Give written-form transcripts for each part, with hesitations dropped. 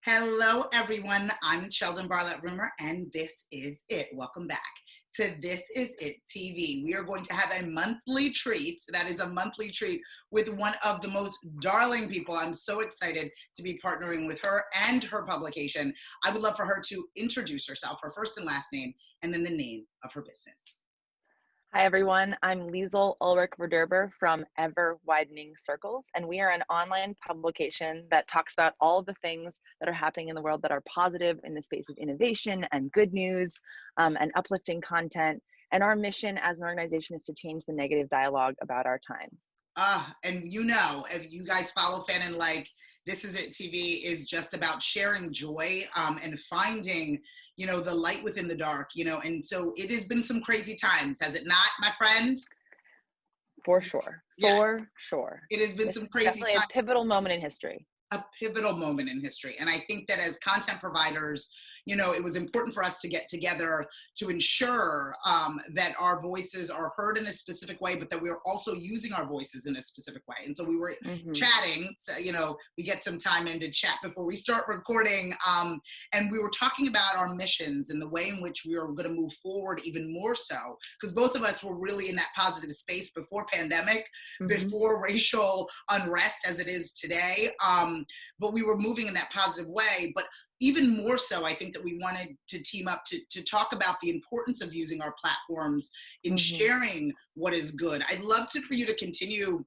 Hello, everyone. I'm Cheldin Barlatt Rumer, and this is it. Welcome back to This Is It TV. We are going to have a monthly treat. That is a monthly treat with one of the most darling people. I'm so excited to be partnering with her and her publication. I would love for her to introduce herself, her first and last name, and then the name of her business. Hi, everyone. I'm Liesl Ulrich-Verderber from Ever Widening Circles, and we are an online publication that talks about all of the things that are happening in the world that are positive in the space of innovation and good news and uplifting content. And our mission as an organization is to change the negative dialogue about our times. And if you guys follow Fan and Like, This Is It TV is just about sharing joy and finding, the light within the dark, and so it has been some crazy times, has it not, my friend? For sure. Yeah. For sure. It has been some crazy definitely times. a pivotal moment in history. A pivotal moment in history. And I think that as content providers, it was important for us to get together to ensure that our voices are heard in a specific way, but that we are also using our voices in a specific way. And so we were chatting, so, we get some time in to chat before we start recording. And we were talking about our missions and the way in which we are going to move forward even more so, because both of us were really in that positive space before pandemic, before racial unrest as it is today. But we were moving in that positive way. But even more so, I think that we wanted to team up to talk about the importance of using our platforms in sharing what is good. I'd love for you to continue,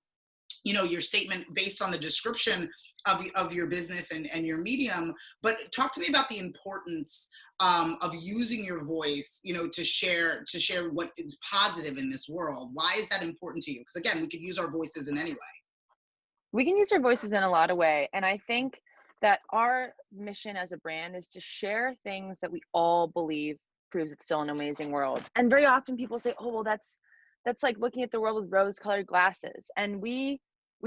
your statement based on the description of your business and your medium, but talk to me about the importance of using your voice, to share what is positive in this world. Why is that important to you? Because again, we could use our voices in any way. We can use our voices in a lot of ways. And I think that our mission as a brand is to share things that we all believe proves it's still an amazing world. And very often people say, oh, well, that's like looking at the world with rose-colored glasses. And we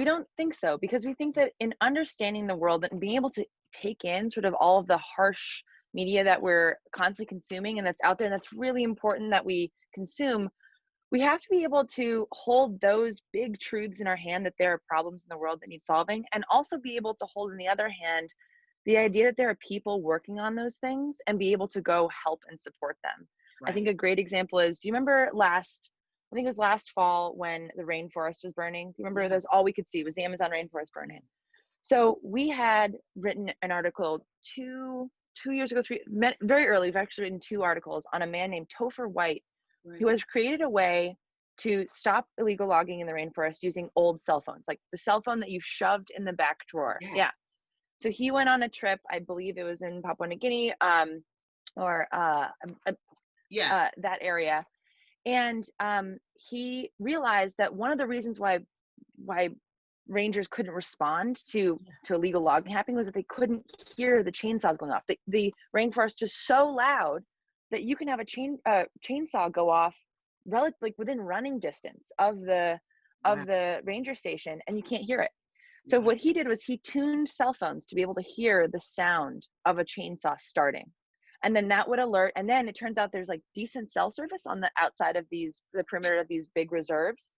don't think so, because we think that in understanding the world and being able to take in sort of all of the harsh media that we're constantly consuming and that's out there, and that's really important that we consume, we have to be able to hold those big truths in our hand, that there are problems in the world that need solving, and also be able to hold in the other hand the idea that there are people working on those things and be able to go help and support them. Right. I think a great example is, do you remember I think it was last fall when the rainforest was burning? Do you remember those? All we could see was the Amazon rainforest burning. So we had written an article two years ago, very early. We've actually written 2 articles on a man named Topher White, who has created a way to stop illegal logging in the rainforest using old cell phones, like the cell phone that you've shoved in the back drawer. Yes. Yeah. So he went on a trip, I believe it was in Papua New Guinea, that area. And he realized that one of the reasons why rangers couldn't respond to illegal logging happening was that they couldn't hear the chainsaws going off. The rainforest is so loud that you can have a chainsaw go off relatively within running distance of the ranger station, and you can't hear it. So what he did was he tuned cell phones to be able to hear the sound of a chainsaw starting, and then that would alert. And then it turns out there's like decent cell service on the outside of the perimeter of these big reserves.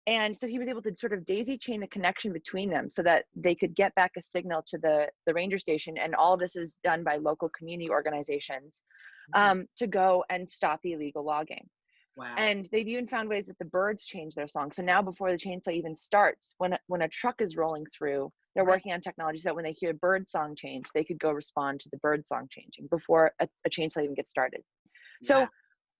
And so he was able to sort of daisy chain the connection between them so that they could get back a signal to the ranger station. And all of this is done by local community organizations to go and stop the illegal logging. Wow. And they've even found ways that the birds change their song. So now before the chainsaw even starts, when a truck is rolling through, they're working on technology so that when they hear bird song change, they could go respond to the bird song changing before a chainsaw even gets started. So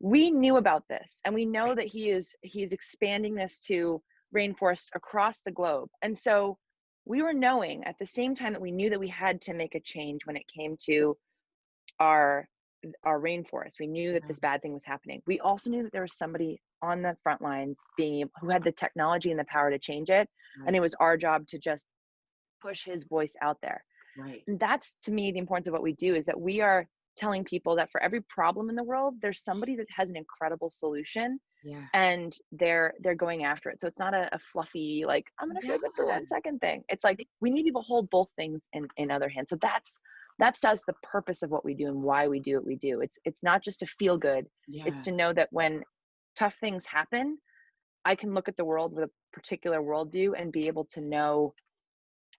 we knew about this, and we know that he's expanding this to rainforests across the globe. And so we were knowing at the same time that we knew that we had to make a change when it came to our rainforest. We knew that this bad thing was happening. We also knew that there was somebody on the front lines who had the technology and the power to change it. And it was our job to just push his voice out there. Right. And that's, to me, the importance of what we do, is that we are telling people that for every problem in the world, there's somebody that has an incredible solution, and they're going after it. So it's not a fluffy, like, I'm going to feel good for 1 second thing. It's like, we need people to hold both things in other hands. So that's the purpose of what we do and why we do what we do. It's not just to feel good. It's to know that when tough things happen, I can look at the world with a particular worldview and be able to know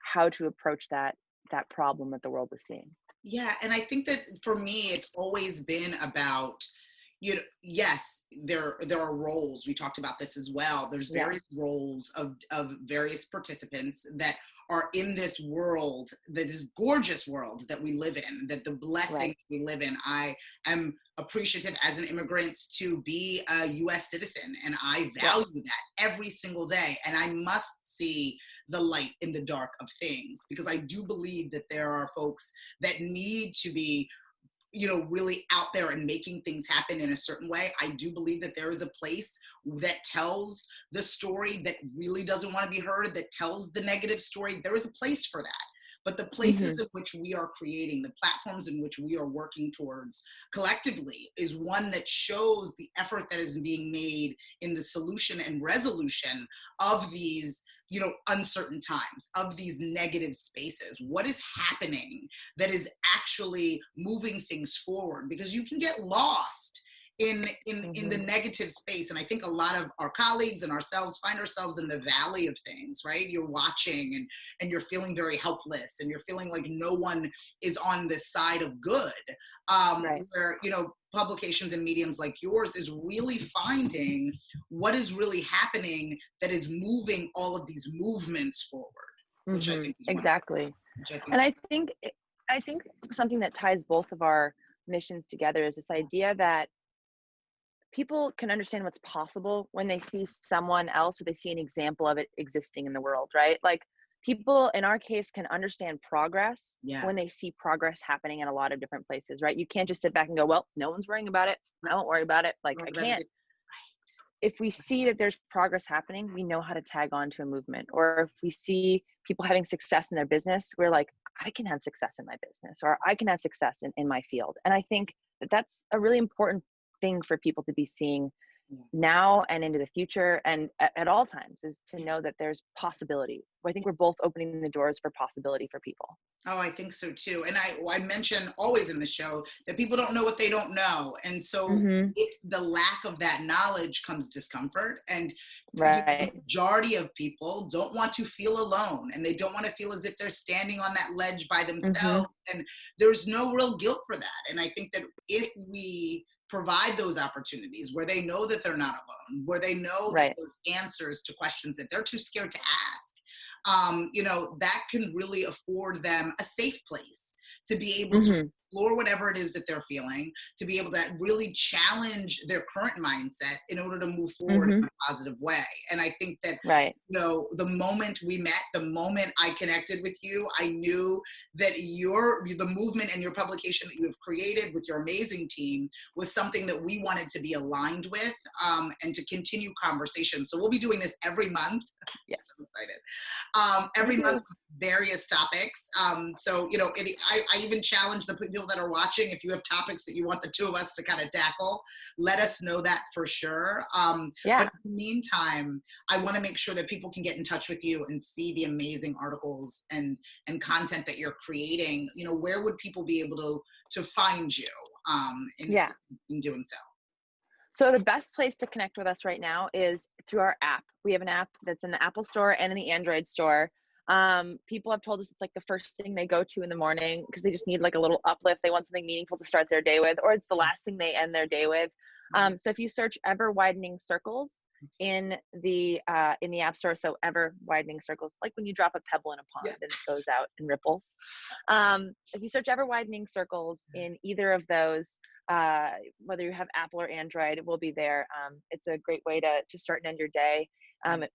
how to approach that that problem that the world is seeing. Yeah, and I think that for me, it's always been about, yes, there are roles. We talked about this as well. There's Yeah, various roles of various participants that are in this world, that is gorgeous world that we live in, that the blessing right. we live in. I am appreciative as an immigrant to be a US citizen, and I Yes. value that every single day. And I must see the light in the dark of things, because I do believe that there are folks that need to be, really out there and making things happen in a certain way. I do believe that there is a place that tells the story that really doesn't want to be heard, that tells the negative story. There is a place for that. But the places Hmm. in which we are creating, the platforms in which we are working towards collectively, is one that shows the effort that is being made in the solution and resolution of these, uncertain times, of these negative spaces. What is happening that is actually moving things forward? Because you can get lost in the Hmm. negative space, and I think a lot of our colleagues and ourselves find ourselves in the valley of things, right? You're watching, and you're feeling very helpless, and you're feeling like no one is on this side of good. Right. Where, publications and mediums like yours is really finding what is really happening that is moving all of these movements forward, which I Hmm. think is wonderful. Exactly. Which I think And I think something that ties both of our missions together is this idea that people can understand what's possible when they see someone else or they see an example of it existing in the world, right? Like, people in our case can understand progress yeah. when they see progress happening in a lot of different places, right? You can't just sit back and go, well, no one's worrying about it, I won't worry about it. Like, I can't. If we see that there's progress happening, we know how to tag on to a movement. Or if we see people having success in their business, we're like, I can have success in my business, or I can have success in my field. And I think that that's a really important thing for people to be seeing Yeah. now and into the future, and at all times, is to know that there's possibility. I think we're both opening the doors for possibility for people. Oh, I think so too. And I mention always in the show that people don't know what they don't know. And so Hmm. the lack of that knowledge comes discomfort. And the Right. majority of people don't want to feel alone, and they don't want to feel as if they're standing on that ledge by Hmm. themselves. And there's no real guilt for that. And I think that if we provide those opportunities where they know that they're not alone, where they know that Right. those answers to questions that they're too scared to ask, that can really afford them a safe place to be able to Hmm. explore whatever it is that they're feeling, to be able to really challenge their current mindset in order to move forward Hmm. in a positive way. And I think that, Right. the moment we met, the moment I connected with you, I knew that the movement and your publication that you have created with your amazing team was something that we wanted to be aligned with, and to continue conversation. So we'll be doing this every month. Yes. So excited. Me Every month too. with various topics. So, I even challenge the people that are watching, if you have topics that you want the two of us to kind of tackle, let us know that for sure. But Yeah. in the meantime, I want to make sure that people can get in touch with you and see the amazing articles and content that you're creating. Where would people be able to find you, in Yeah. in doing so? So the best place to connect with us right now is through our app. We have an app that's in the Apple Store and in the Android store. People have told us it's like the first thing they go to in the morning because they just need like a little uplift. They want something meaningful to start their day with, or it's the last thing they end their day with. So if you search "Ever Widening Circles" in the App Store, so "Ever Widening Circles," like when you drop a pebble in a Yeah. pond and it goes out and ripples. If you search "Ever Widening Circles" in either of those, whether you have Apple or Android, we'll be there. It's a great way to start and end your day,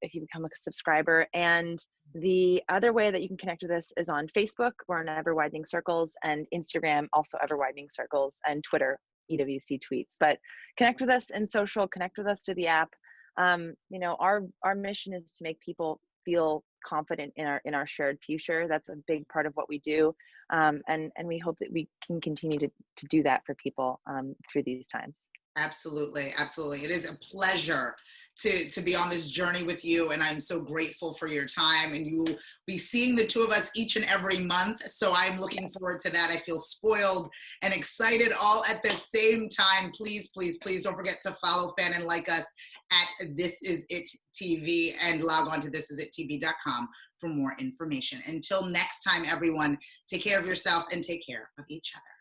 if you become a subscriber. And the other way that you can connect with us is on Facebook. We're on Ever Widening Circles, and Instagram, also Ever Widening Circles, and Twitter, EWC Tweets. But connect with us in social, connect with us through the app. Our mission is to make people feel confident in our shared future. That's a big part of what we do. And we hope that we can continue to do that for people through these times. Absolutely, absolutely. It is a pleasure to be on this journey with you, and I'm so grateful for your time. And you will be seeing the two of us each and every month, so I'm looking forward to that. I feel spoiled and excited all at the same time. Please, please, please don't forget to follow, fan, and like us at This Is It TV, and log on to thisisit.tv.com for more information. Until next time, everyone, take care of yourself and take care of each other.